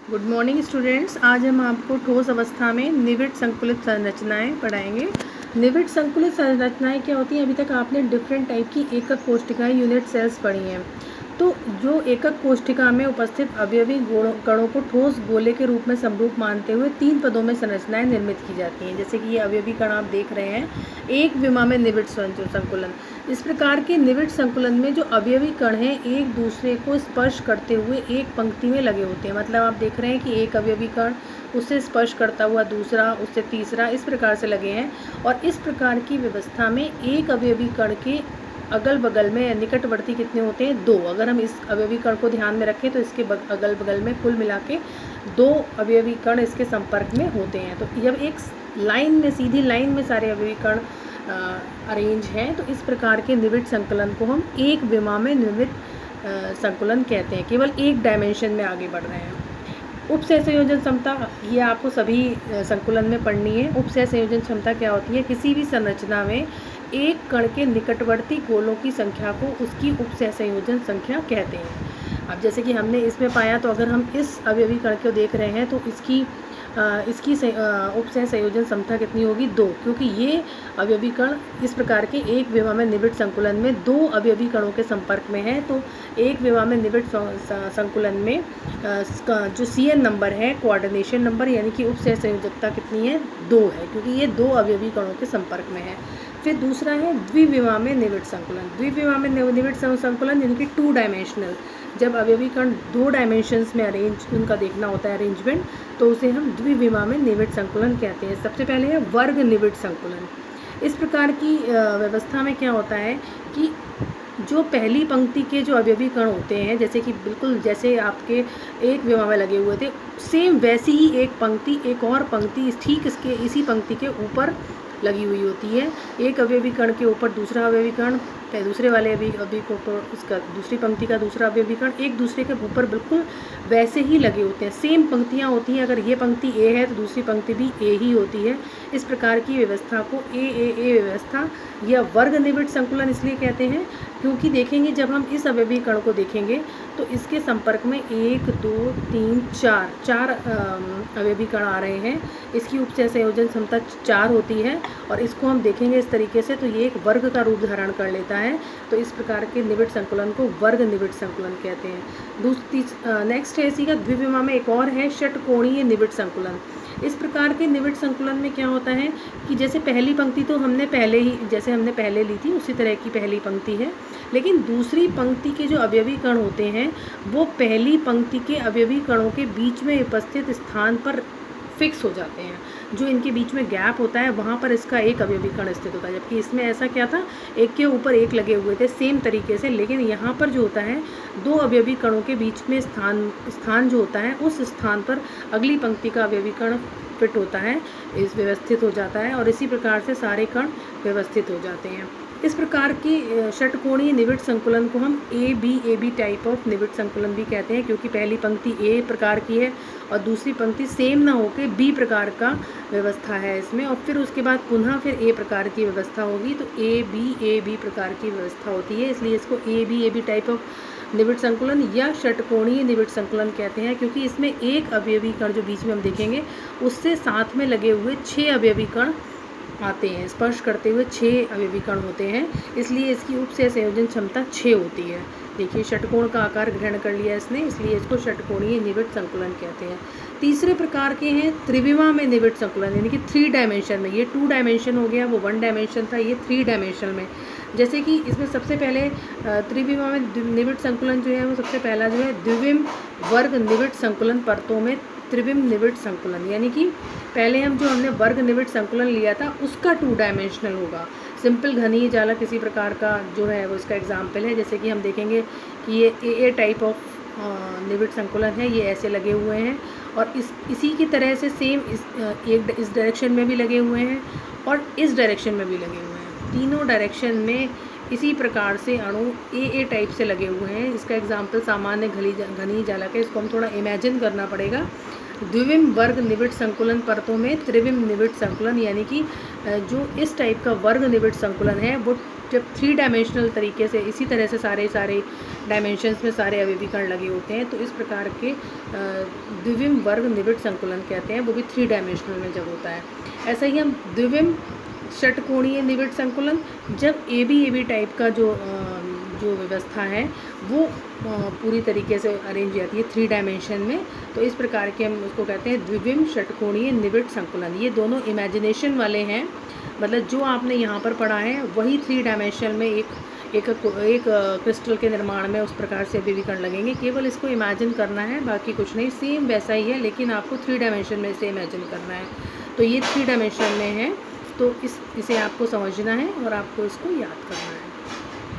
Good morning students. आज हम आपको ठोस अवस्था में निविड़ संकुलित संरचनाएं पढ़ाएंगे। निविड़ संकुलित संरचनाएं क्या होती हैं? अभी तक आपने डिफरेंट टाइप की एकक कोशिकाएं यूनिट सेल्स पढ़ी हैं। तो जो एकक कोशिका में उपस्थित अवयवी कणों को ठोस गोले के रूप में समरूप मानते हुए 3 पदों में संरचनाएं निर्मित की जाती हैं। जैसे कि ये अवयवी कण आप देख रहे हैं, एक विमा में निविड़ संकुलन। इस प्रकार के निविड़ संकुलन में जो अवयवी कण हैं एक दूसरे को स्पर्श करते हुए एक पंक्ति में लगे होते हैं। मतलब आप देख रहे हैं कि एक अवयवी कण उससे स्पर्श करता हुआ दूसरा, उससे तीसरा, इस प्रकार से लगे हैं। और इस प्रकार की व्यवस्था में एक अवयवी कण के अगल बगल में निकटवर्ती कितने होते हैं? 2। अगर हम इस अवयवी कण को ध्यान में रखें तो इसके अगल बगल में कुल मिला के 2 अवयवी कण इसके संपर्क में होते हैं। तो जब एक लाइन में, सीधी लाइन में सारे अवयवी कण अरेंज हैं तो इस प्रकार के निविड़ संकुलन को हम एक विमा में निर्मित संकुलन कहते हैं। केवल एक डायमेंशन में आगे बढ़ रहे हैं। उपसह संयोजन क्षमता, ये आपको सभी संकुलन में पढ़नी है। उपसह संयोजन क्षमता क्या होती है? किसी भी संरचना में एक कण के निकटवर्ती गोलों की संख्या को उसकी उपसह संयोजन संख्या कहते हैं। अब जैसे कि हमने इसमें पाया, तो अगर हम इस अवयवी कण को देख रहे हैं तो इसकी उपसह संयोजन क्षमता कितनी होगी? 2, क्योंकि ये अवयवी कण इस प्रकार के एक विमा में निविड़ संकुलन में 2 अवयवी कणों के संपर्क में है। तो एक विमा में निविड़ संकुलन में जो CN नंबर है, कोऑर्डिनेशन नंबर, यानी कि उपसह संयोजकता कितनी है? 2 है, क्योंकि ये 2 अवयवी कणों के संपर्क में है। फिर दूसरा है द्विविमा में निविड़ संकुलन। द्विविमा में निविड़ संकुलन यानी कि 2 डायमेंशनल। जब अवयवी कण 2 डायमेंशंस में अरेंज, उनका देखना होता है अरेंजमेंट, तो उसे हम द्विविमा में निविड़ संकुलन कहते हैं। सबसे पहले है वर्ग निविड़ संकुलन। इस प्रकार की व्यवस्था में क्या होता है कि जो पहली पंक्ति के जो अवयवी कण होते हैं, जैसे कि बिल्कुल जैसे आपके एक विमा में लगे हुए थे, सेम वैसी ही एक पंक्ति, एक और पंक्ति ठीक इसके इसी पंक्ति के ऊपर लगी हुई होती है। एक अवयवी कण के ऊपर दूसरा अवयवी कण, दूसरे वाले अवयवी के ऊपर इसका दूसरी पंक्ति का दूसरा अवयवी कण एक दूसरे के ऊपर बिल्कुल वैसे ही लगे होते हैं। सेम पंक्तियाँ होती हैं। अगर ये पंक्ति ए है तो दूसरी पंक्ति भी ए ही होती है। इस प्रकार की व्यवस्था को ए व्यवस्था या वर्ग निविड़ संकुलन इसलिए कहते हैं क्योंकि देखेंगे जब हम इस अवयवी कण को देखेंगे तो इसके संपर्क में 1 2 3 4 अवयवी कण आ रहे हैं। इसकी उपसह संयोजन क्षमता 4 होती है और इसको हम देखेंगे इस तरीके से तो ये एक वर्ग का रूप धारण कर लेता है। तो इस प्रकार के निविड़ संकुलन को वर्ग निविड़ संकुलन कहते हैं। नेक्स्ट है इसी का द्विविमा में एक और है षटकोणीय निविड़ संकुलन। इस प्रकार के निविड़ संकुलन में क्या होता है कि जैसे पहली पंक्ति तो हमने पहले ली थी उसी तरह की पहली पंक्ति है, लेकिन दूसरी पंक्ति के जो अवयवी कण होते हैं वो पहली पंक्ति के अवयवी कणों के बीच में उपस्थित स्थान पर फिक्स हो जाते हैं। जो इनके बीच में गैप होता है वहाँ पर इसका एक अवयवी कण स्थित होता है, जबकि इसमें ऐसा क्या था, एक के ऊपर एक लगे हुए थे सेम तरीके से, लेकिन यहाँ पर जो होता है 2 अवयवी कणों के बीच में स्थान जो होता है उस स्थान पर अगली पंक्ति का अवयवी कण फिट होता है, इस व्यवस्थित हो जाता है और इसी प्रकार से सारे कण व्यवस्थित हो जाते हैं। इस प्रकार की षटकोणीय निविड़ संकुलन को हम ए बी टाइप ऑफ निविड़ संकुलन भी कहते हैं, क्योंकि पहली पंक्ति ए प्रकार की है और दूसरी पंक्ति सेम ना होकर बी प्रकार का व्यवस्था है इसमें, और फिर उसके बाद पुनः फिर ए प्रकार की व्यवस्था होगी। तो ए बी प्रकार की व्यवस्था होती है, इसलिए इसको ए बी टाइप ऑफ निविड़ संकुलन या षटकोणीय निविड़ संकुलन कहते हैं, क्योंकि इसमें एक अवयवी कण जो बीच में हम देखेंगे उससे साथ में लगे हुए 6 अवयवी कण आते हैं, स्पर्श करते हुए 6 अवयवी कण होते हैं, इसलिए इसकी उपसह संयोजन क्षमता 6 होती है। देखिए षटकोण का आकार ग्रहण कर लिया इसने, इसलिए इसको षटकोणीय निविड़ संकुलन कहते हैं। तीसरे प्रकार के हैं त्रिविमा में निविड़ संकुलन, यानी कि 3 डायमेंशन में। ये 2 डायमेंशन हो गया, वो 1 डायमेंशन था, ये 3 डायमेंशन में। जैसे कि इसमें सबसे पहले त्रिविमा में निविड़ संकुलन जो है वो सबसे पहला जो है द्विविम वर्ग निविड़ संकुलन परतों में त्रिविम निविड़ संकुलन, यानी कि पहले हमने वर्ग निविड़ संकुलन लिया था उसका 2 डायमेंशनल होगा। सिंपल घनीय जाला किसी प्रकार का जो है वो इसका एग्जाम्पल है। जैसे कि हम देखेंगे कि ये ए टाइप ऑफ निविड़ संकुलन है, ये ऐसे लगे हुए हैं और इसी की तरह से सेम इस डायरेक्शन में भी लगे हुए हैं और इस डायरेक्शन में भी लगे हुए हैं। तीनों डायरेक्शन में इसी प्रकार से अणु ए टाइप से लगे हुए हैं। इसका एग्जाम्पल सामान्य घनीय जाला का, इसको हम थोड़ा इमेजिन करना पड़ेगा। द्विविम वर्ग निविड़ संकुलन परतों में त्रिविम निविड़ संकुलन, यानी कि जो इस टाइप का वर्ग निविड़ संकुलन है वो जब 3 डायमेंशनल तरीके से इसी तरह से सारे डायमेंशंस में सारे अवयवीकरण लगे होते हैं, तो इस प्रकार के द्विविम वर्ग निविड़ संकुलन कहते हैं, वो भी 3 डायमेंशनल में जब होता है। ऐसा ही हम द्विविम षटकोणीय निविड़ संकुलन, जब ए बी टाइप का जो व्यवस्था है वो पूरी तरीके से अरेंज हो जाती है 3 डायमेंशन में, तो इस प्रकार के हम उसको कहते हैं द्विविम षटकोणीय निविड़ संकुलन। ये दोनों इमेजिनेशन वाले हैं, मतलब जो आपने यहाँ पर पढ़ा है वही 3 डायमेंशन में एक क्रिस्टल के निर्माण में उस प्रकार से अभिविकरण लगेंगे, केवल इसको इमेजिन करना है, बाकी कुछ नहीं, सेम वैसा ही है, लेकिन आपको 3 डायमेंशन में इसे इमेजिन करना है। तो ये 3 डायमेंशन में है, तो इसे आपको समझना है और आपको इसको याद करना है।